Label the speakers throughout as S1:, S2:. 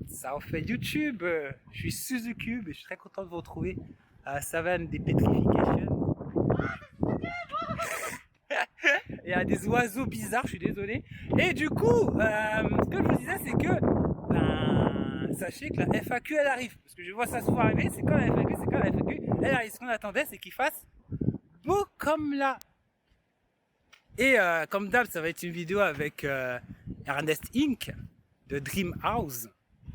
S1: Ça en fait YouTube. Je suis Suzucube et je suis très content de vous retrouver à la savane des Petrification. Il y a des oiseaux bizarres, je suis désolé. Et du coup, ce que je vous disais, c'est que sachez que la FAQ elle arrive. Parce que je vois ça souvent arriver, c'est quand la FAQ, elle arrive. Ce qu'on attendait, c'est qu'il fasse beau comme là. Et comme d'hab, ça va être une vidéo avec Ernest Inc. de Dreamhouse.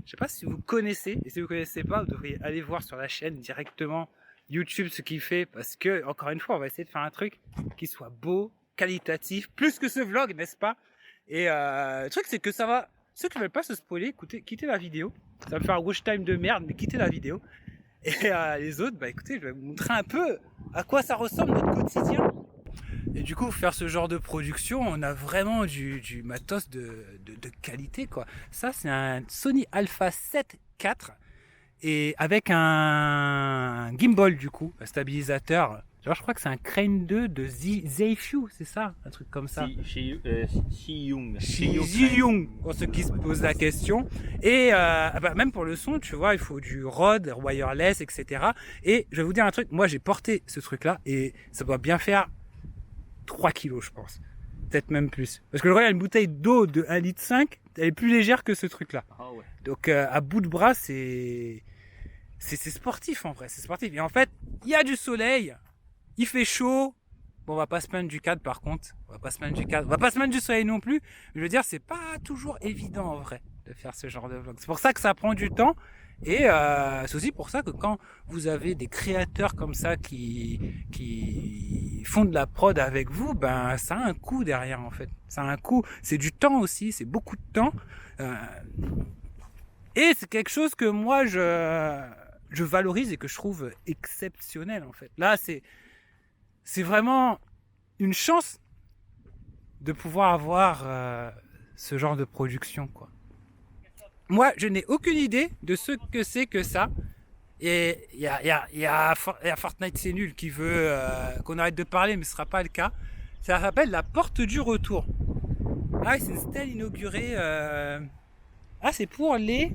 S1: Je sais pas si vous connaissez, et si vous connaissez pas, vous devriez aller voir sur la chaîne directement YouTube ce qu'il fait, parce que, encore une fois, on va essayer de faire un truc qui soit beau, qualitatif, plus que ce vlog, n'est-ce pas? Et le truc, c'est que ça va, ceux qui ne veulent pas se spoiler, écoutez, quittez la vidéo. Ça va me faire un watch time de merde, mais quittez la vidéo. Et les autres, bah écoutez, je vais vous montrer un peu à quoi ça ressemble notre quotidien. Et du coup, faire ce genre de production, on a vraiment du matos de qualité, quoi. Ça, c'est un Sony Alpha 7 IV et avec un gimbal, du coup, un stabilisateur. Genre, je crois que c'est un Crane 2 de Zhifew, c'est ça? Un truc comme ça. Zhiyung, pour ceux qui se posent la question. Et même pour le son, tu vois, il faut du Rode, wireless, etc. Et je vais vous dire un truc, moi j'ai porté ce truc-là et ça doit bien faire 3 kilos, je pense. Peut-être même plus. Parce que je regarde une bouteille d'eau de 1,5 litre, elle est plus légère que ce truc-là. Ah ouais. Donc à bout de bras, c'est sportif en vrai, c'est sportif. Et en fait, il y a du soleil, il fait chaud. Bon, on va pas se plaindre du cadre par contre. On va pas se plaindre du cadre. On va pas se plaindre du soleil non plus. Je veux dire, c'est pas toujours évident en vrai de faire ce genre de vlog. C'est pour ça que ça prend du temps. Et c'est aussi pour ça que quand vous avez des créateurs comme ça qui font de la prod avec vous, ben ça a un coût derrière en fait. Ça a un coût. C'est du temps aussi, c'est beaucoup de temps. Et c'est quelque chose que moi je valorise et que je trouve exceptionnel en fait. Là, c'est vraiment une chance de pouvoir avoir ce genre de production, quoi. Moi, je n'ai aucune idée de ce que c'est que ça. Et il y a Fortnite, c'est nul, qui veut qu'on arrête de parler, mais ce ne sera pas le cas. Ça s'appelle la porte du retour. Ah, c'est une stèle inaugurée. Ah, c'est pour les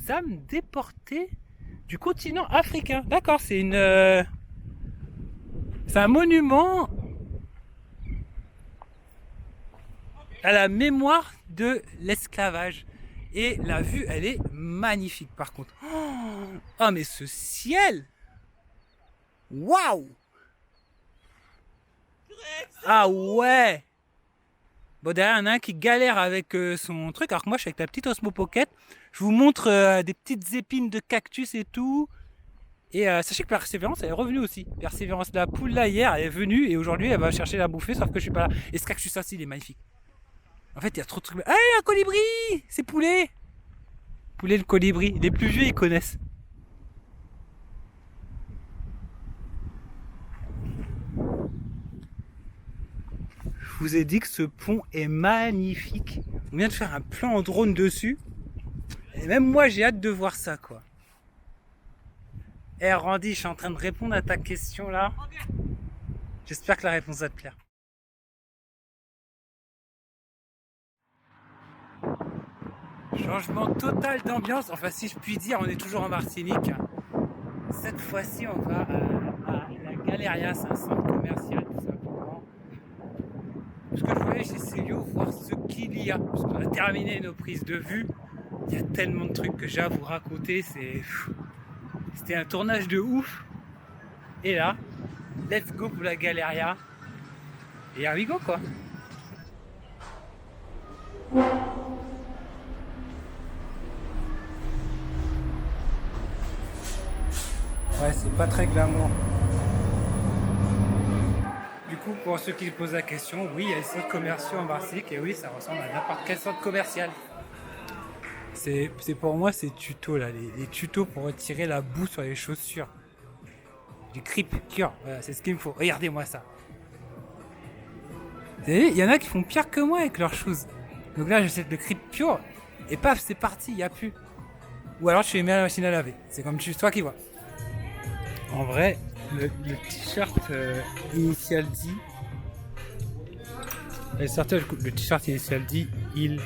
S1: âmes déportées du continent africain. D'accord, c'est une. C'est un monument à la mémoire de l'esclavage. Et la vue, elle est magnifique par contre. Oh, mais ce ciel! Waouh! Ah ouais! Bon, derrière, il y en a un qui galère avec son truc, alors que moi, je suis avec la petite Osmo Pocket. Je vous montre des petites épines de cactus et tout. Et sachez que Persévérance, elle est revenue aussi. Persévérance, la poule là, hier, elle est venue et aujourd'hui, elle va chercher la bouffer, sauf que je suis pas là. Et ce cactus là, il est magnifique. En fait, il y a trop de trucs. Ah, il y a un colibri! C'est Poulet! Poulet le colibri. Les plus vieux, ils connaissent. Je vous ai dit que ce pont est magnifique. On vient de faire un plan en drone dessus. Et même moi, j'ai hâte de voir ça, quoi. Eh Randy, je suis en train de répondre à ta question là. J'espère que la réponse va te plaire. Changement total d'ambiance, enfin si je puis dire, on est toujours en Martinique. Cette fois-ci, on va à la Galeria, c'est un centre commercial tout simplement. Parce que je voulais chez Célio voir ce qu'il y a. Parce qu'on a terminé nos prises de vue. Il y a tellement de trucs que j'ai à vous raconter, c'était un tournage de ouf. Et là, let's go pour la Galeria. Et here we go quoi. Ouais, c'est pas très glamour. Du coup, pour ceux qui se posent la question, oui, il y a des centres commerciaux en Martinique et oui, ça ressemble à n'importe quel centre commercial. C'est pour moi ces tutos là, les tutos pour retirer la boue sur les chaussures. Du Crip Cure, voilà, c'est ce qu'il me faut. Regardez-moi ça. Vous savez, il y en a qui font pire que moi avec leurs choses. Donc là, j'essaie le Crip Pure et paf, c'est parti, il n'y a plus. Ou alors je les mets à la machine à laver. C'est comme toi qui vois. En vrai, le t-shirt Initial D. Le t-shirt Initial D, il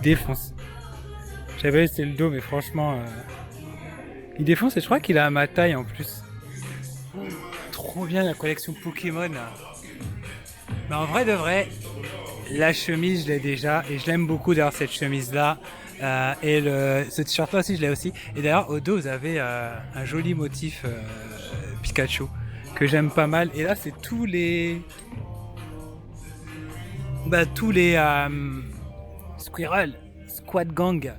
S1: défonce. J'avais laissé le dos, mais franchement, il défonce et je crois qu'il a ma taille en plus. Trop bien la collection Pokémon là. Mais en vrai de vrai, la chemise je l'ai déjà et je l'aime beaucoup d'ailleurs cette chemise là. Et ce t-shirt là aussi je l'ai aussi. Et d'ailleurs au dos vous avez un joli motif Pikachu que j'aime pas mal. Et là c'est tous les Squirrel, Squad Gang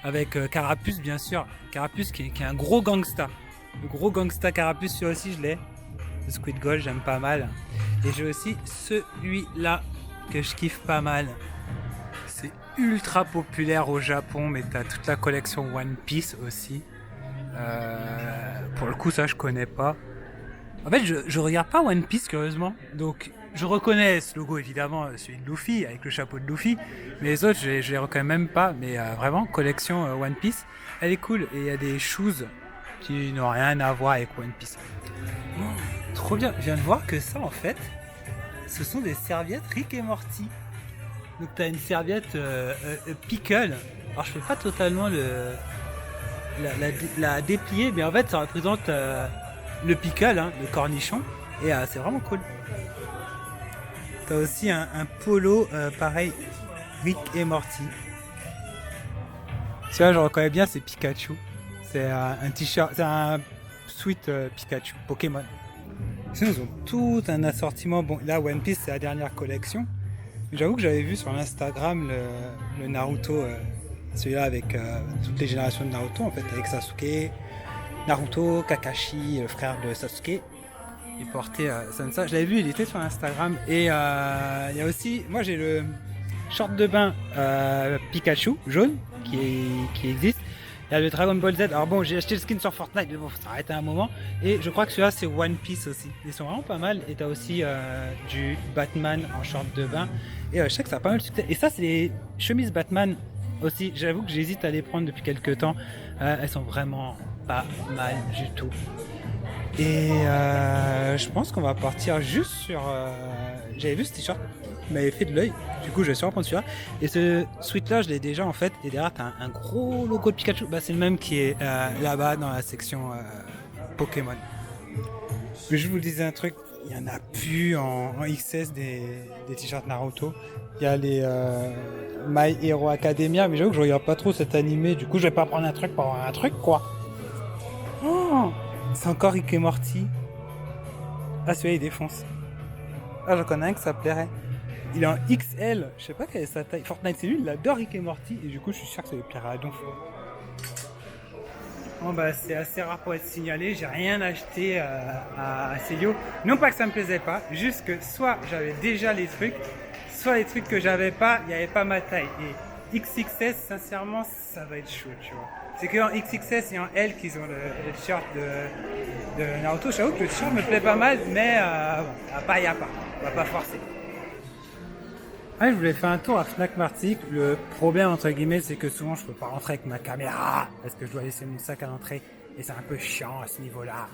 S1: avec Carapuce bien sûr. Carapuce qui est un gros gangsta. Le gros gangsta Carapuce celui aussi je l'ai. Le Squid Gold j'aime pas mal. Et j'ai aussi celui-là que je kiffe pas mal. C'est ultra populaire au Japon, mais t'as toute la collection One Piece aussi. Pour le coup, ça je connais pas. En fait, je regarde pas One Piece curieusement, donc je reconnais ce logo évidemment, celui de Luffy avec le chapeau de Luffy, mais les autres je les reconnais même pas. Mais vraiment, collection One Piece, elle est cool et il y a des shoes qui n'ont rien à voir avec One Piece. Trop bien, je viens de voir que ça en fait, ce sont des serviettes Rick et Morty. Donc t'as une serviette pickle. Alors je fais pas totalement la déplier, mais en fait ça représente le pickle, hein, le cornichon, et c'est vraiment cool. T'as aussi un polo pareil, Rick et Morty. Celui-là je reconnais bien, c'est Pikachu. C'est un t-shirt, c'est un sweat Pikachu, Pokémon. Sinon ils ont tout un assortiment. Bon là One Piece c'est la dernière collection. J'avoue que j'avais vu sur Instagram le Naruto, celui-là avec toutes les générations de Naruto en fait, avec Sasuke, Naruto, Kakashi, le frère de Sasuke. Il portait Sansa. Je l'avais vu, il était sur Instagram. Et il y a aussi, moi j'ai le short de bain Pikachu jaune qui existe. Il y a le Dragon Ball Z. Alors bon, j'ai acheté le skin sur Fortnite, mais bon, faut s'arrêter un moment. Et je crois que celui-là, c'est One Piece aussi. Ils sont vraiment pas mal. Et t'as aussi du Batman en short de bain. Et je sais que ça a pas mal de succès. Et ça, c'est les chemises Batman aussi. J'avoue que j'hésite à les prendre depuis quelques temps. Elles sont vraiment pas mal du tout. Et je pense qu'on va partir juste sur... J'avais vu ce t-shirt, il m'avait fait de l'œil. Du coup, je vais sûrement prendre celui-là. Et ce sweat-là, je l'ai déjà en fait. Et derrière, t'as un gros logo de Pikachu. Bah, c'est le même qui est là-bas dans la section Pokémon. Mais je vous disais un truc, il y en a plus en XS des t-shirts Naruto. Il y a les My Hero Academia, mais j'avoue que je regarde pas trop cet animé. Du coup, je vais pas prendre un truc pour avoir un truc, quoi. Oh, c'est encore Rick et Morty. Ah, celui-là, il défonce. Ah, j'en connais un que ça plairait. Il est en XL, je sais pas quelle est sa taille. Fortnite, c'est lui, il adore Rick et Morty. Et du coup, je suis sûr que ça lui plairait à donf. Bon, bah, c'est assez rare pour être signalé. J'ai rien acheté à Seyo. Non pas que ça me plaisait pas, juste que soit j'avais déjà les trucs, soit les trucs que j'avais pas, il n'y avait pas ma taille. Et XXS, sincèrement, ça va être chaud, tu vois. C'est qu'en XXS et en L qu'ils ont le t-shirt de Naruto. J'avoue que le t-shirt me plaît pas mal, mais bon, pas y a pas. On va pas forcer. Ah, je voulais faire un tour à Fnac Martinique. Le problème, entre guillemets, c'est que souvent je peux pas rentrer avec ma caméra parce que je dois laisser mon sac à l'entrée et c'est un peu chiant à ce niveau-là.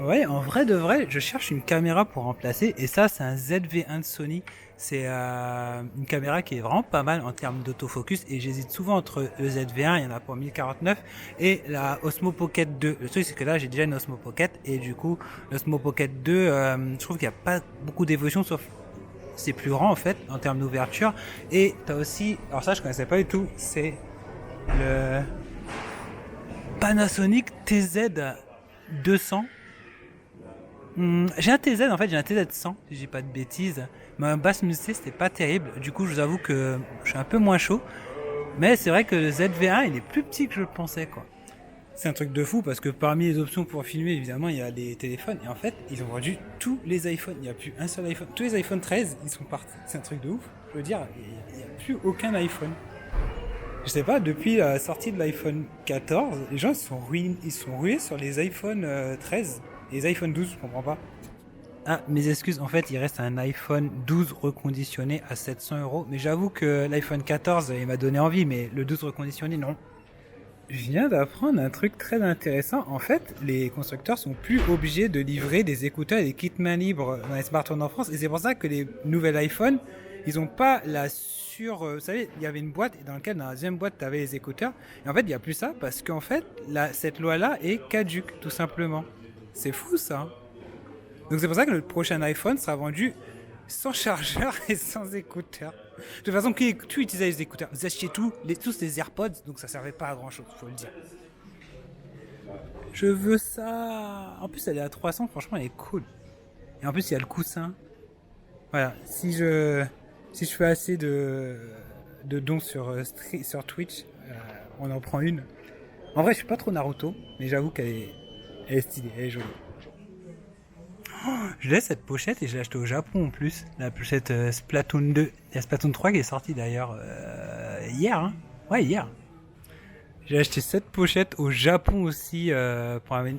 S1: Ouais, en vrai de vrai, je cherche une caméra pour remplacer et ça, c'est un ZV1 de Sony. C'est une caméra qui est vraiment pas mal en termes d'autofocus et j'hésite souvent entre le ZV1, il y en a pour 1049, et la Osmo Pocket 2. Le truc, c'est que là, j'ai déjà une Osmo Pocket et du coup, l'Osmo Pocket 2, je trouve qu'il n'y a pas beaucoup d'évolution sauf c'est plus grand en fait en termes d'ouverture. Et t'as aussi, alors ça je connaissais pas du tout, c'est le Panasonic TZ200. J'ai un TZ en fait, j'ai un TZ100 si j'ai pas de bêtises. Ma basse musicité c'était pas terrible, du coup je vous avoue que je suis un peu moins chaud. Mais c'est vrai que le ZV1 il est plus petit que je le pensais quoi. C'est un truc de fou parce que parmi les options pour filmer, évidemment, il y a les téléphones. Et en fait, ils ont vendu tous les iPhones. Il n'y a plus un seul iPhone. Tous les iPhone 13, ils sont partis. C'est un truc de ouf. Je veux dire, il n'y a plus aucun iPhone. Je sais pas, depuis la sortie de l'iPhone 14, les gens ils sont rués sur les iPhone 13 et les iPhone 12, je comprends pas. Ah, mes excuses, en fait, il reste un iPhone 12 reconditionné à 700€. Mais j'avoue que l'iPhone 14, il m'a donné envie, mais le 12 reconditionné, non. Je viens d'apprendre un truc très intéressant. En fait, les constructeurs sont plus obligés de livrer des écouteurs et des kits mains libres dans les smartphones en France. Et c'est pour ça que les nouvelles iPhones, ils ont pas vous savez, il y avait une boîte, et dans laquelle, dans la deuxième boîte, tu avais les écouteurs. Et en fait, il n'y a plus ça, parce qu'en fait, cette loi-là est caduque, tout simplement. C'est fou, ça. Donc c'est pour ça que le prochain iPhone sera vendu sans chargeur et sans écouteurs. De toute façon, qui utilisait les écouteurs? Vous achetiez tous les AirPods, donc ça servait pas à grand chose, faut le dire. Je veux ça. En plus, elle est à 300, franchement, elle est cool. Et en plus, il y a le coussin. Voilà, si je fais assez de dons sur Twitch, on en prend une. En vrai, je suis pas trop Naruto, mais j'avoue elle est stylée, elle est jolie. Je laisse cette pochette et je l'ai achetée au Japon en plus. La pochette Splatoon 2. Il y a Splatoon 3 qui est sorti d'ailleurs hier. Hein. Ouais, hier. J'ai acheté cette pochette au Japon aussi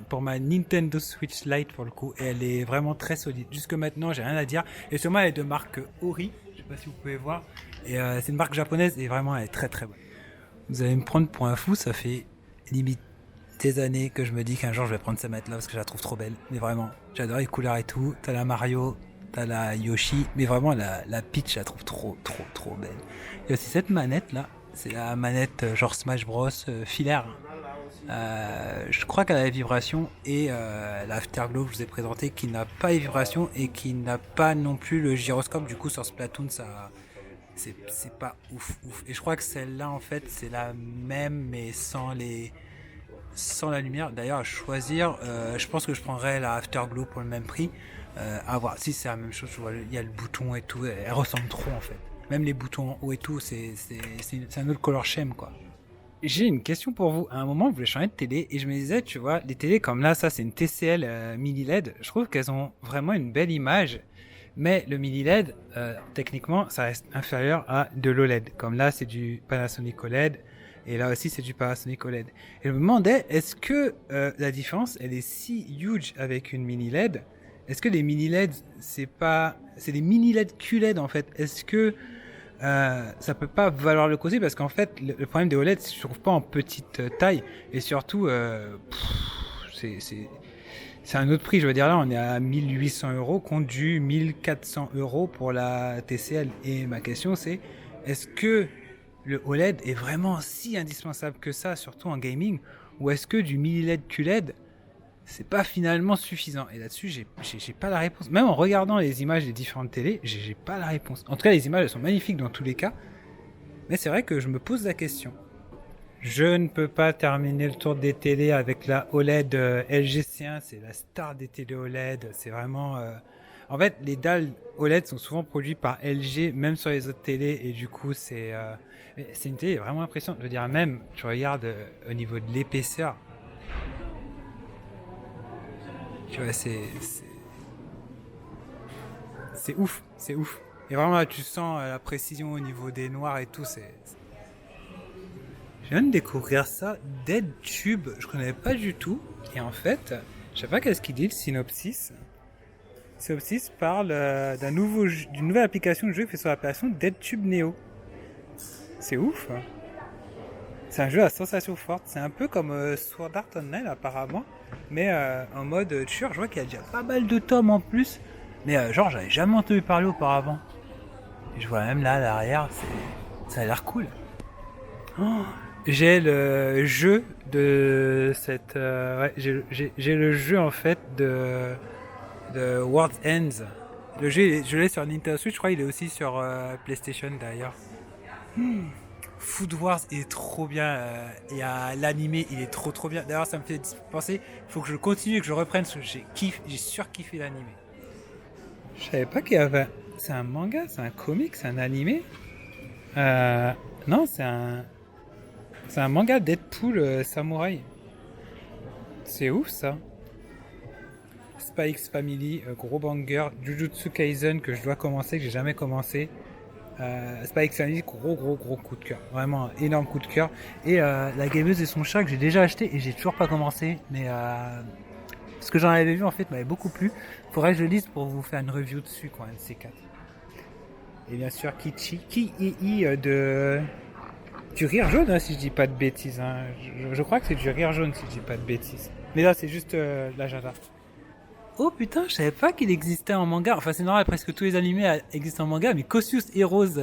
S1: pour ma Nintendo Switch Lite pour le coup. Et elle est vraiment très solide. Jusque maintenant, j'ai rien à dire. Et sûrement, elle est de marque Ori. Je sais pas si vous pouvez voir. Et c'est une marque japonaise et vraiment, elle est très très bonne. Vous allez me prendre pour un fou. Ça fait limite des années que je me dis qu'un jour je vais prendre cette manette là parce que je la trouve trop belle. Mais vraiment, j'adore les couleurs et tout. T'as la Mario, t'as la Yoshi, mais vraiment la Peach, je la trouve trop belle. Il y a aussi cette manette là, c'est la manette genre Smash Bros filaire. Je crois qu'elle a la vibration et l'Afterglow que je vous ai présenté qui n'a pas les vibrations et qui n'a pas non plus le gyroscope. Du coup sur Splatoon ça c'est pas ouf. Et je crois que celle-là en fait c'est la même mais sans la lumière. D'ailleurs à choisir, je pense que je prendrais la Afterglow pour le même prix. À voir si c'est la même chose. Il y a le bouton et tout, elle ressemble trop en fait. Même les boutons en haut et tout, c'est un autre color scheme quoi. J'ai une question pour vous. À un moment, je voulais changer de télé et je me disais, tu vois, les télés comme là, ça c'est une TCL mini LED. Je trouve qu'elles ont vraiment une belle image. Mais le mini LED, techniquement, ça reste inférieur à de l'OLED. Comme là, c'est du Panasonic OLED. Et là aussi, c'est du Panasonic OLED. Et je me demandais, est-ce que la différence, elle est si huge avec une mini LED? Est-ce que les mini LED, c'est des mini LED QLED en fait? Est-ce que ça peut pas valoir le coup aussi? Parce qu'en fait, le problème des OLED, c'est que je trouve pas en petite taille. Et surtout, c'est un autre prix. Je veux dire, là, on est à 1800 € contre du 1400 € pour la TCL. Et ma question, c'est, est-ce que le OLED est vraiment si indispensable que ça, surtout en gaming, ou est-ce que du mini LED QLED, c'est pas finalement suffisant? Et là-dessus, j'ai pas la réponse. Même en regardant les images des différentes télés, j'ai pas la réponse. En tout cas, les images, elles sont magnifiques dans tous les cas. Mais c'est vrai que je me pose la question. Je ne peux pas terminer le tour des télés avec la OLED LG C1. C'est la star des télés OLED. C'est vraiment... En fait, les dalles OLED sont souvent produites par LG, même sur les autres télés. Et du coup, c'est une télé vraiment impressionnante. Je veux dire, même, tu regardes au niveau de l'épaisseur. Tu vois, c'est ouf. C'est ouf. Et vraiment, là, tu sens la précision au niveau des noirs et tout. Je viens de découvrir ça, DeadTube, je connais pas du tout. Et en fait, je sais pas qu'est-ce qu'il dit le synopsis. Le synopsis parle d'une nouvelle application de jeu qui fait sur l'application DeadTube Neo. C'est ouf. Hein. C'est un jeu à sensation forte. C'est un peu comme Sword Art Online apparemment, mais en mode tueur. Je vois qu'il y a déjà pas mal de tomes en plus, mais genre j'avais jamais entendu parler auparavant. Et je vois même là à l'arrière, ça a l'air cool. Oh, j'ai le jeu de cette... j'ai le jeu en fait de World's Ends. Le jeu, je l'ai sur Nintendo Switch, je crois qu'il est aussi sur PlayStation d'ailleurs. Food Wars est trop bien. Et l'animé, il est trop bien. D'ailleurs, ça me fait penser, il faut que je continue et que je reprenne parce que j'ai surkiffé l'animé. Je savais pas qu'il y avait... C'est un manga, c'est un comic, c'est un animé. Non, c'est un manga Deadpool samouraï. C'est ouf ça. Spy X Family, gros banger. Jujutsu Kaisen que je dois commencer, que j'ai jamais commencé. Spy X Family, gros coup de cœur. Vraiment un énorme coup de cœur. Et la gameuse et son chat que j'ai déjà acheté et j'ai toujours pas commencé. Mais ce que j'en avais vu en fait m'avait beaucoup plu. Faudrait que je le lise pour vous faire une review dessus quoi, un de ces quatre. Et bien sûr Kichi du rire jaune hein, si je dis pas de bêtises hein. Je crois que c'est du rire jaune si je dis pas de bêtises. Mais là c'est juste l'agenda. Oh putain, je savais pas qu'il existait en manga. Enfin, c'est normal, presque tous les animés existent en manga, mais Kosius Heroes,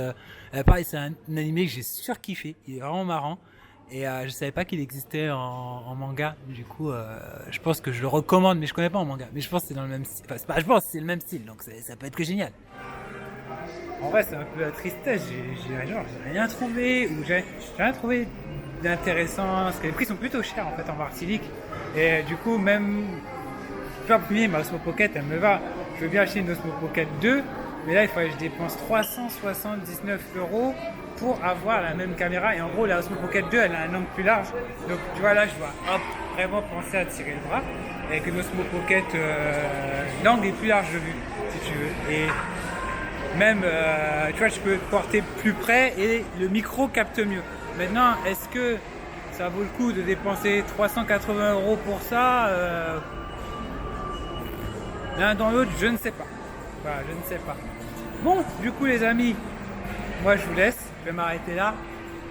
S1: pareil, c'est un animé que j'ai surkiffé. Il est vraiment marrant. Et je savais pas qu'il existait en manga. Du coup, je pense que je le recommande, mais je connais pas en manga. Mais je pense que c'est dans le même style. Enfin, c'est pas, je pense que c'est le même style, donc ça peut être que génial. En vrai, c'est un peu la tristesse. J'ai rien trouvé, ou j'ai rien trouvé d'intéressant. Parce que les prix sont plutôt chers en fait en Martinique. Et du coup, même faire premier, ma Osmo Pocket, elle me va. Je veux bien acheter une Osmo Pocket 2, mais là, il faudrait que je dépense 379 euros pour avoir la même caméra. Et en gros, la Osmo Pocket 2, elle a un angle plus large. Donc, tu vois, là, je dois vraiment penser à tirer le bras. Avec une Osmo Pocket, l'angle est plus large de vue, si tu veux. Et même, tu vois, je peux porter plus près et le micro capte mieux. Maintenant, est-ce que ça vaut le coup de dépenser 380 euros pour ça l'un dans l'autre, je ne sais pas. Voilà, je ne sais pas. Bon, du coup, les amis, moi, je vous laisse. Je vais m'arrêter là.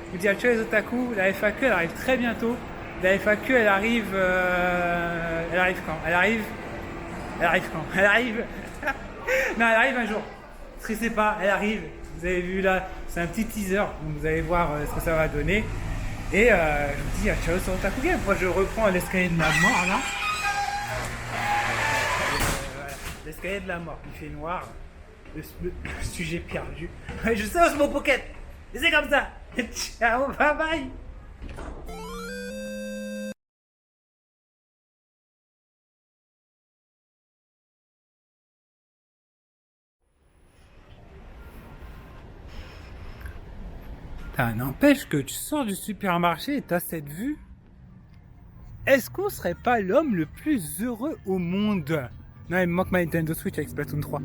S1: Je vous dis à ciao les otaku. La FAQ, elle arrive très bientôt. La FAQ, elle arrive... elle arrive quand Elle arrive quand Elle arrive... non, elle arrive un jour. Ne stressez pas, elle arrive. Vous avez vu là, c'est un petit teaser. Donc vous allez voir ce que ça va donner. Et je vous dis à ciao sur Otaku Game. Moi, je reprends l'escalier de la mort là. L'escalier de la mort, il fait noir. Le sujet perdu. Je sais, Osmo Pocket. Et c'est comme ça. Ciao, bye bye. N'empêche que tu sors du supermarché et t'as cette vue. Est-ce qu'on serait pas l'homme le plus heureux au monde? Non, il me manque ma Nintendo Switch avec Splatoon 3.